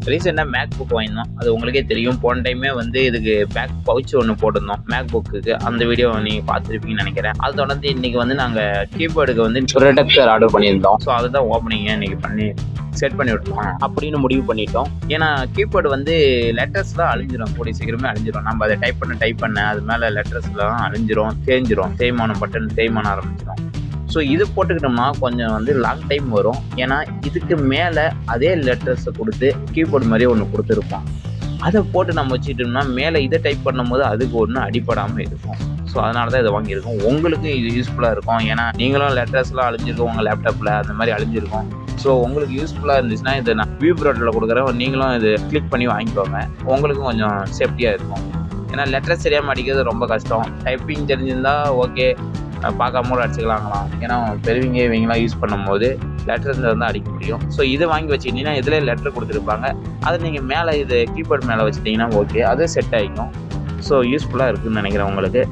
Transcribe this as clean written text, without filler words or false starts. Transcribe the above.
ரீசெண்டாக make book வாங்கினோம். அது உங்களுக்கே தெரியும். போன டைமே வந்து இதுக்கு பேக் பவுச் ஒன்று போட்டிருந்தோம் மேக் புக்குக்கு. அந்த வீடியோ நீங்கள் பார்த்துருப்பீங்கன்னு நினைக்கிறேன். அதை தொடர்ந்து இன்றைக்கி வந்து நாங்கள் கீபோர்டுக்கு வந்து ப்ரொடக்டர் ஆர்டர் பண்ணியிருந்தோம். ஸோ அதுதான் ஓப்பனிங்க இன்றைக்கி பண்ணி செட் பண்ணி விட்டுருவோம் அப்படின்னு முடிவு பண்ணிட்டோம். ஏன்னா கீபோர்டு வந்து லெட்டர்ஸ்லாம் அழிஞ்சிரும், கூடிய சீக்கிரமே அழிஞ்சிரும். நம்ம அதை டைப் பண்ண அது மேலே லெட்டர்ஸ்லாம் அழிஞ்சிரும், தேய்ஞ்சிரும், தேய்மானம் பட்டன் தேய்மானம் ஆரம்பிச்சிடும். ஸோ இது போட்டுக்கிட்டோம்னா கொஞ்சம் வந்து லாங் டைம் வரும். ஏன்னா இதுக்கு மேலே அதே லெட்டர்ஸை கொடுத்து கீபோர்டு மாதிரியே ஒன்று கொடுத்துருப்போம். அதை போட்டு நம்ம வச்சுக்கிட்டோம்னா மேலே இதை டைப் பண்ணும்போது அதுக்கு ஒன்றும் அடிப்படாமல் இருக்கும். ஸோ அதனால தான் இதை வாங்கியிருக்கோம். உங்களுக்கும் இது யூஸ்ஃபுல்லாக இருக்கும். ஏன்னா நீங்களும் லெட்டர்ஸ்லாம் அழிஞ்சிருக்கோம் உங்கள் லேப்டாப்பில், அந்த மாதிரி அழிஞ்சிருக்கும். ஸோ உங்களுக்கு யூஸ்ஃபுல்லாக இருந்துச்சுன்னா இதை நான் வியூ ப்ராடக்ட்டில் கொடுக்குறேன். நீங்களும் இது கிளிக் பண்ணி வாங்கிக்கோங்க. உங்களுக்கும் கொஞ்சம் சேஃப்டியாக இருக்கும். ஏன்னா லெட்டர்ஸ் தெரியாமல் அடிக்கிறது ரொம்ப கஷ்டம். டைப்பிங் தெரிஞ்சிருந்தா ஓகே, பார்க்காம கூட அடிச்சுக்கலாங்களாம். ஏன்னா பெரியவங்க இவங்களாம் யூஸ் பண்ணும்போது லெட்டர் இருந்தால் அடிக்க முடியும். ஸோ இதை வாங்கி வச்சுக்கிட்டிங்கன்னா இதில் லெட்டர் கொடுத்துருப்பாங்க. அதை நீங்கள் மேலே இது கீபோர்டு மேலே வச்சுட்டிங்கன்னா ஓகே, அது செட் ஆகிக்கும். ஸோ யூஸ்ஃபுல்லாக இருக்குதுன்னு நினைக்கிறேன் உங்களுக்கு.